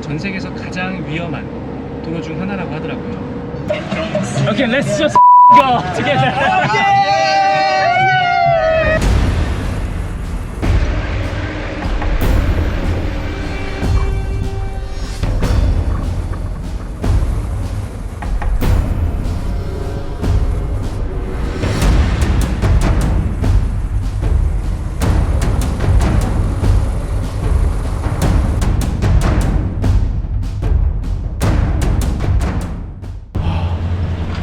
전 세계에서 가장 위험한 도로 중 하나라고 하더라고요. Okay, let's just go together. 네.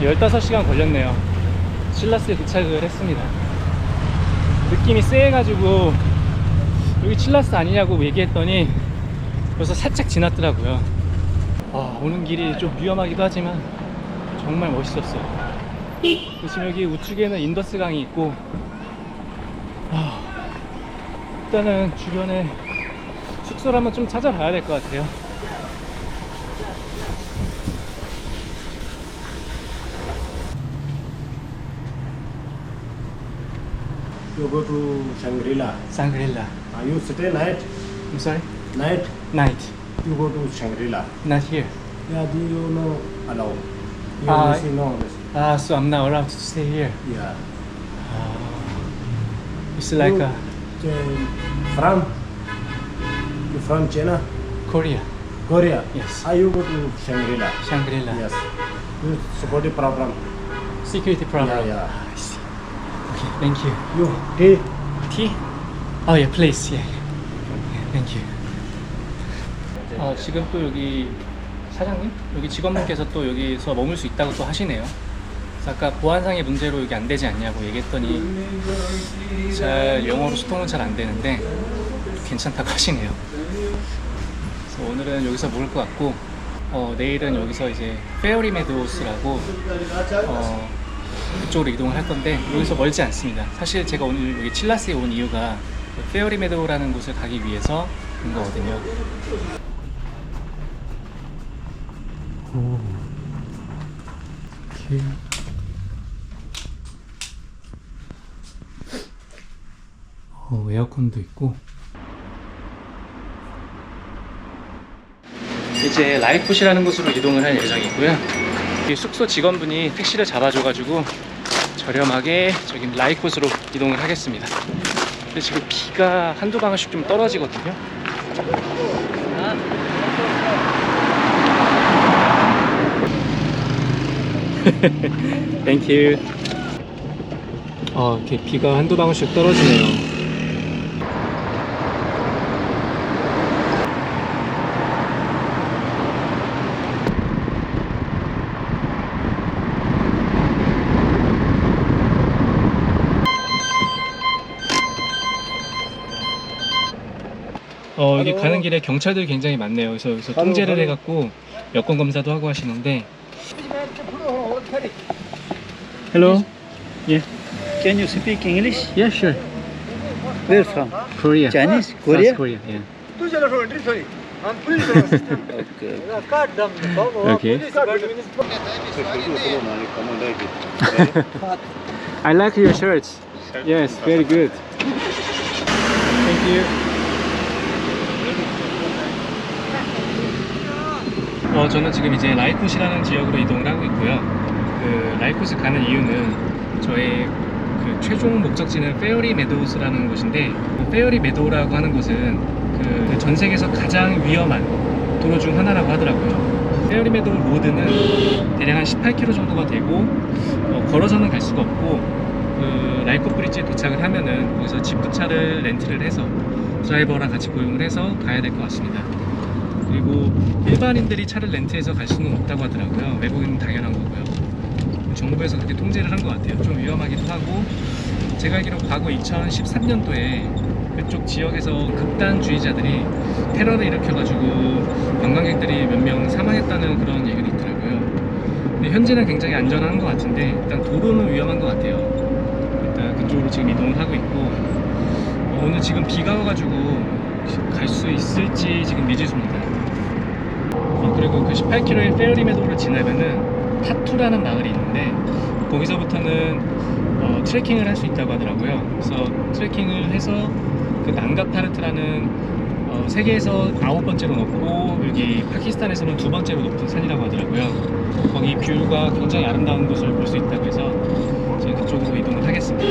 15시간 걸렸네요. 칠라스에 도착을 했습니다. 느낌이 쎄해가지고 여기 칠라스 아니냐고 얘기했더니 벌써 살짝 지났더라고요. 오는 길이 좀 위험하기도 하지만 정말 멋있었어요. 지금 여기 우측에는 인더스 강이 있고, 일단은 주변에 숙소를 한번 좀 찾아봐야 될 것 같아요. You go to Shangri-La. Shangri-La. You stay night. I'm sorry? Night. Night. You go to Shangri-La. Not here. Yeah, do you know allow? You Ah, see no. So I'm not allowed to stay here. Yeah. It's like From? You from China? Korea. Korea. Yes. You go to Shangri-La. Shangri-La. Yes. You support the problem. Security problem. Yeah. I see. Okay, thank you. You tea. Tea? Oh yeah, please. Yeah. Thank you. 지금 또 여기 사장님? 여기 직원분께서 또 여기서 머물 수 있다고 또 하시네요. 그래서 아까 보안상의 문제로 여기 안 되지 않냐고 얘기했더니 잘 영어로 소통은 잘 안 되는데 괜찮다고 하시네요. 그래서 오늘은 여기서 묵을 것 같고, 내일은 여기서 이제 페어리 메도우스라고 이쪽으로 이동을 할 건데, 여기서 멀지 않습니다. 사실 제가 오늘 여기 칠라스에 온 이유가 페어리 메도우라는 곳을 가기 위해서 온 거거든요. 이렇게 에어컨도 있고. 이제 라이풋이라는 곳으로 이동을 할 예정이고요. 이 숙소 직원분이 택시를 잡아줘가지고 저렴하게 저기 라이풋으로 이동을 하겠습니다. 근데 지금 비가 한두 방울씩 좀 떨어지거든요. 땡큐. 이렇게 비가 한두 방울씩 떨어지네요. 여기 가는 길에 경찰들이 굉장히 많네요. 그래서 여기서 통제를 해갖고 여권 검사도 하고 하시는데. Hello. Yeah. Can you speak English? Yeah, sure. Where from? Korea. Chinese? Korea? South Korea. Yeah. Okay. Okay. I like your shirts. Yes, very good. Thank you. 저는 지금 이제 라이콧이라는 지역으로 이동을 하고 있고요. 그 라이콧을 가는 이유는 저의 그 최종 목적지는 페어리 메도우스라는 곳인데, 페어리 메도우라고 하는 곳은 그 전 세계에서 가장 위험한 도로 중 하나라고 하더라고요. 페어리 메도우 로드는 대략 한 18km 정도가 되고, 걸어서는 갈 수가 없고, 그 라이콧 브릿지에 도착을 하면은 거기서 지프차를 렌트를 해서 드라이버랑 같이 고용을 해서 가야 될 것 같습니다. 그리고 일반인들이 차를 렌트해서 갈 수는 없다고 하더라고요. 외국인은 당연한 거고요. 정부에서 그렇게 통제를 한 것 같아요. 좀 위험하기도 하고, 제가 알기로 과거 2013년도에 그쪽 지역에서 극단주의자들이 테러를 일으켜가지고 관광객들이 몇 명 사망했다는 그런 얘기도 있더라고요. 근데 현재는 굉장히 안전한 것 같은데, 일단 도로는 위험한 것 같아요. 일단 그쪽으로 지금 이동을 하고 있고, 오늘 지금 비가 와가지고 갈 수 있을지 지금 미지수입니다. 그리고 그 18km의 페어리 메도우를 지나면은 타투라는 마을이 있는데, 거기서부터는 트레킹을 할 수 있다고 하더라고요. 그래서 트레킹을 해서 그 난가파르트라는 세계에서 9번째로 높고 여기 파키스탄에서는 2번째로 높은 산이라고 하더라고요. 거기 뷰가 굉장히 아름다운 곳을 볼 수 있다고 해서 제가 그쪽으로 이동을 하겠습니다.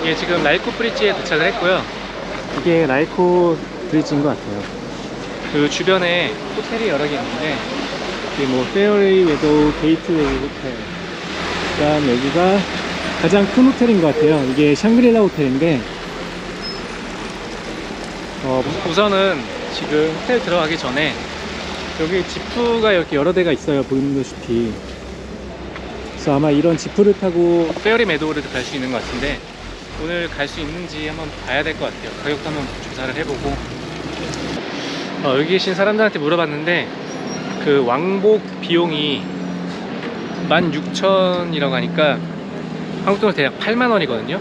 이게 지금 라이코 브릿지에 도착을 했고요. 이게 라이코 브릿지인 것 같아요. 그 주변에 호텔이 여러 개 있는데 이게 뭐 페어리 웨도우 게이트웨이 호텔, 그다음 여기가 가장 큰 호텔인 것 같아요. 이게 샹그릴라 호텔인데 우선은 지금 호텔 들어가기 전에 여기 지프가 이렇게 여러 대가 있어요. 보이다시피. 그래서 아마 이런 지프를 타고 페어리 메도우를 갈 수 있는 것 같은데 오늘 갈 수 있는지 한번 봐야 될 것 같아요. 가격도 한번 조사를 해보고 여기 계신 사람들한테 물어봤는데 그 왕복 비용이 16,000이라고 하니까 한국 돈으로 대략 8만 원이거든요.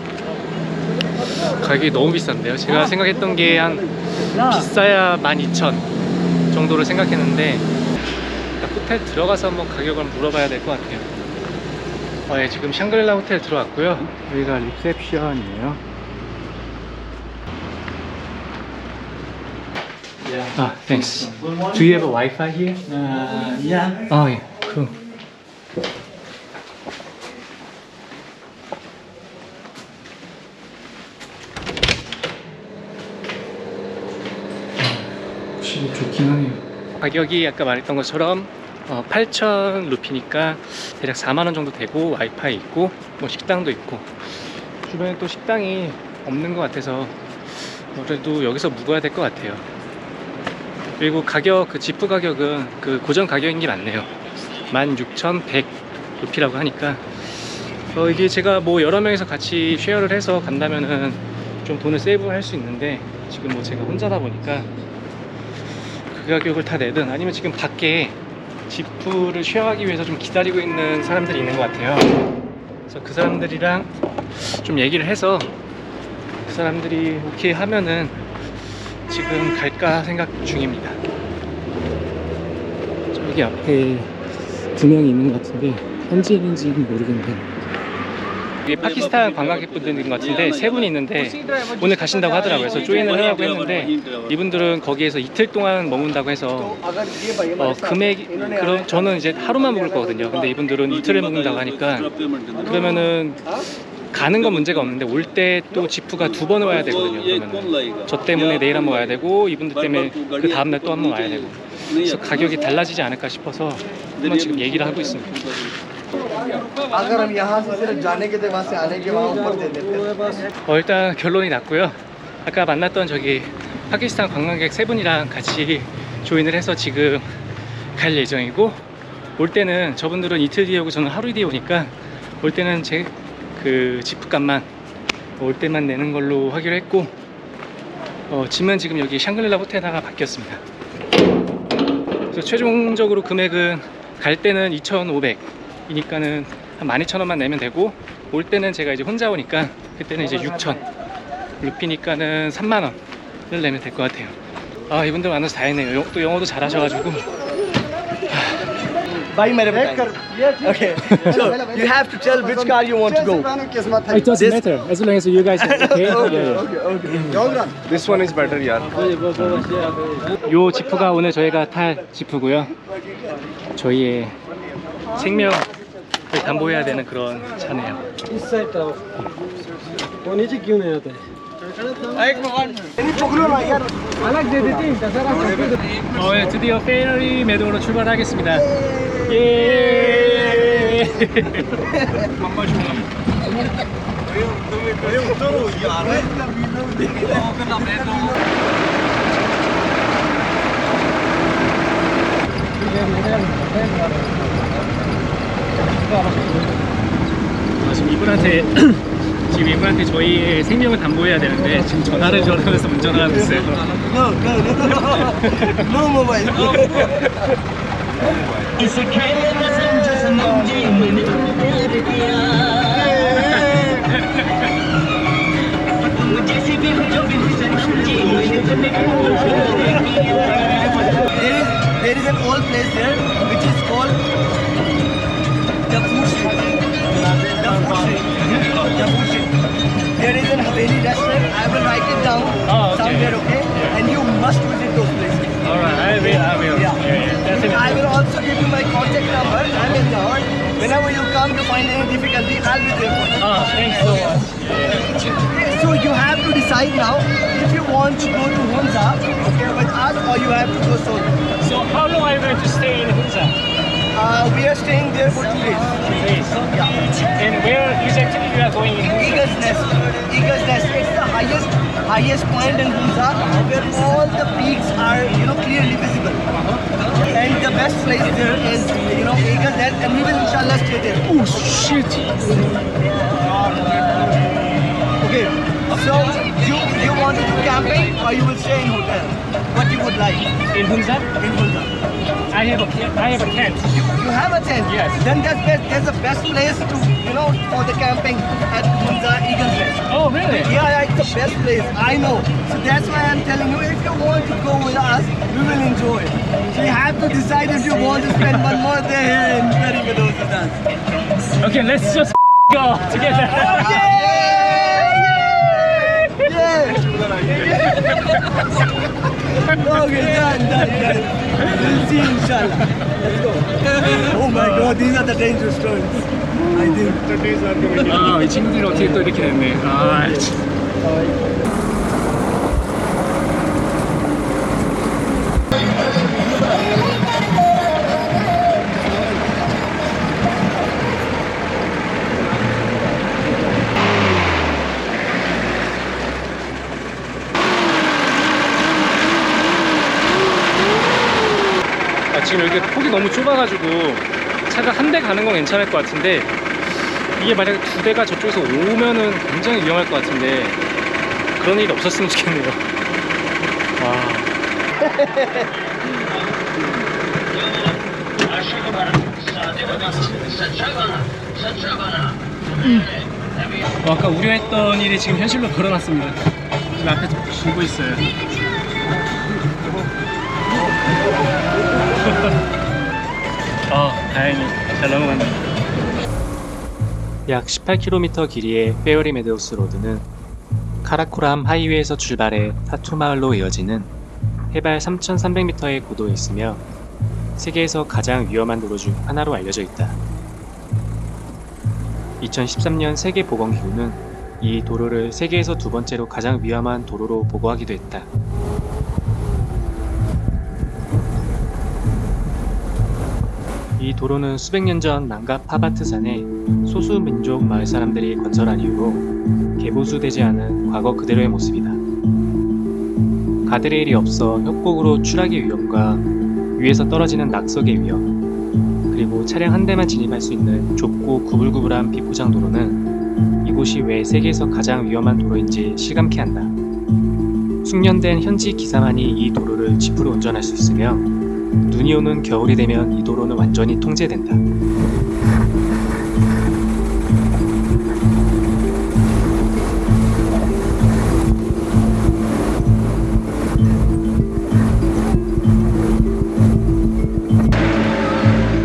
가격이 너무 비싼데요. 제가 생각했던 게 한 비싸야 12,000 정도를 생각했는데 호텔 들어가서 한번 가격을 물어봐야 될 것 같아요. 네, 지금 샹그릴라 호텔 들어왔고요. 여기가 리셉션이에요. 아, thanks. Do you have a Wi-Fi here? Yeah. Oh, yeah. Cool. 확실히 좋긴 하네요. 가격이 아까 말했던 것처럼 8,000 루피니까 대략 4만원 정도 되고 와이파이 있고 뭐 식당도 있고 주변에 또 식당이 없는 것 같아서 그래도 여기서 묵어야 될 것 같아요. 그리고 가격, 그 지프 가격은 그 고정 가격인 게 맞네요. 16,100 루피라고 하니까 이게 제가 뭐 여러 명이서 같이 쉐어를 해서 간다면은 좀 돈을 세이브 할 수 있는데 지금 뭐 제가 혼자다 보니까 그 가격을 다 내든 아니면 지금 밖에 지프를 쉐어하기 위해서 좀 기다리고 있는 사람들이 있는 것 같아요. 그래서 그 사람들이랑 좀 얘기를 해서 그 사람들이 오케이 하면은 지금 갈까 생각 중입니다. 저기 앞에 2명이 있는 것 같은데 현지인인지는 모르겠는데 이게 파키스탄 관광객분들인 것 같은데 3분이 있는데 오늘 가신다고 하더라고요. 그래서 조인을 하라고 했는데 이분들은 거기에서 이틀 동안 머문다고 해서 금액이 그럼 저는 이제 하루만 묵을 거거든요. 근데 이분들은 이틀을 묵는다고 하니까 그러면은 가는 건 문제가 없는데 올 때 또 지프가 2번을 와야 되거든요. 그러면 저 때문에 내일 한번 와야 되고 이분들 때문에 그 다음날 또 한번 와야 되고 그래서 가격이 달라지지 않을까 싶어서 한번 지금 얘기를 하고 있습니다. अगर हम यहाँ से सिर्फ जाने के थे वहाँ से आने के वहाँ ऊपर दे देते। 일단 결론이 났고요. 아까 만났던 저기 파키스탄 관광객 3분이랑 같이 조인을 해서 지금 갈 예정이고 올 때는 저분들은 이틀 뒤에 오고 저는 하루 뒤에 오니까 올 때는 제 그 지프값만 올 때만 내는 걸로 하기로 했고 짐은 지금 여기 샹그릴라 호텔에다가 바뀌었습니다. 그래서 최종적으로 금액은 갈 때는 2,500이니까는 한 12,000원만 내면 되고 올 때는 제가 이제 혼자 오니까 그때는 이제 6,000 루피니까는 3만원을 내면 될 것 같아요. 아 이분들 만나서 다행이네요. 또 영어도 잘하셔가지고 भाई मेरे Okay. So you have to tell which car you want to go. It doesn't matter as long as you guys are okay. Okay. This one is better, yaar. 요 지프가 오늘 저희가 탈 지프고요. 저희의 생명을 담보해야 되는 그런 차네요. 네, 드디어 페어리 메도우로 출발하겠습니다. 예. 지금 이분한테 저희의 생명을 담보해야 되는데 지금 전화를 걸으면서 운전을 하고 있어요. No mobile. There is an old place there which is called the food street. The food street. The food street. There is an Haveli restaurant. I will write it down somewhere, okay? And you must visit those places. Alright, I will. Yeah. I will also give you my contact number. I'm in Lahore. Whenever you come to find any difficulty, I'll be there for you. Thanks so much. So you have to decide now if you want to go to Hunza, okay, with us, or you have to go solo. So how long are you going to stay in Hunza? We are staying there for 2 days. 2 days. Yeah. And where exactly you are going in Hunza? Eagle's Nest. Eagle's Nest. It's the highest point in Hunza where all the peaks are, clearly visible. And the best place there is, Eagle's Nest, and we will inshallah stay there. Oh shit! Okay. So you want to do camping or you will stay in hotel? What you would like? In Hunza? In Hunza. I have a tent. You have a tent? Yes. Then that's the best place to, for the camping at Hunza Eagle's Nest. Oh really? Yeah, it's the best place. I know. So that's why I'm telling you, if you want to go with us, we will enjoy. So you have to decide if you want to spend one more day here in Ferry Meadows with us. Okay, let's just go together. Okay, done. We'll see you inshallah. Let's go. Oh my god, these are the dangerous turns. I think. 이 친구들이 어떻게 또 이렇게 됐네. 지금 여기 폭이 너무 좁아가지고 차가 한 대 가는 건 괜찮을 것 같은데 이게 만약에 2대가 저쪽에서 오면은 굉장히 위험할 것 같은데 그런 일이 없었으면 좋겠네요. 아까 우려했던 일이 지금 현실로 벌어났습니다. 지금 앞에 보고 있어요. 다행히 잘 넘어간다. 약 18km 길이의 페어리 메도우스 로드는 카라코람 하이웨이에서 출발해 타투 마을로 이어지는 해발 3,300m의 고도에 있으며 세계에서 가장 위험한 도로 중 하나로 알려져 있다. 2013년 세계보건기구는 이 도로를 세계에서 2번째로 가장 위험한 도로로 보고하기도 했다. 이 도로는 수백 년 전 남갑 파바트산에 소수 민족 마을 사람들이 건설한 이후로 개보수되지 않은 과거 그대로의 모습이다. 가드레일이 없어 협곡으로 추락의 위험과 위에서 떨어지는 낙석의 위험, 그리고 차량 한 대만 진입할 수 있는 좁고 구불구불한 비포장 도로는 이곳이 왜 세계에서 가장 위험한 도로인지 실감케 한다. 숙련된 현지 기사만이 이 도로를 지프로 운전할 수 있으며 눈이 오는 겨울이 되면 이 도로는 완전히 통제된다.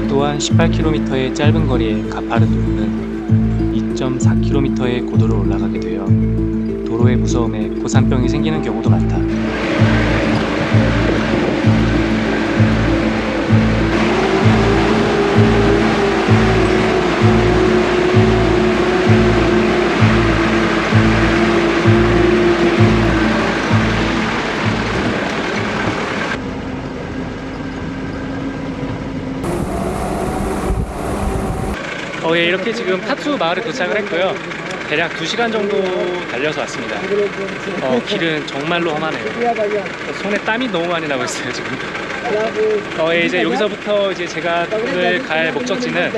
또한 18km의 짧은 거리의 가파른 도로는 2.4km의 고도로 올라가게 되어 도로의 무서움에 고산병이 생기는 경우도 많다. 이렇게 지금 타투 마을에 도착을 했고요. 대략 2시간 정도 달려서 왔습니다. 길은 정말로 험하네요. 손에 땀이 너무 많이 나고 있어요 지금. 이제 여기서부터 이제 제가 오늘 갈 목적지는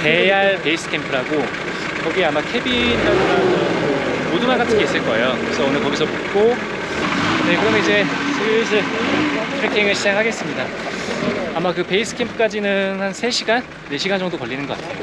베얄 베이스 캠프라고, 거기 아마 캐빈이라고 오두막 같은 게 있을 거예요. 그래서 오늘 거기서 묵고, 그럼 이제 슬슬 트레킹을 시작하겠습니다. 아마 그 베이스 캠프까지는 한 3시간? 4시간 정도 걸리는 것 같아요.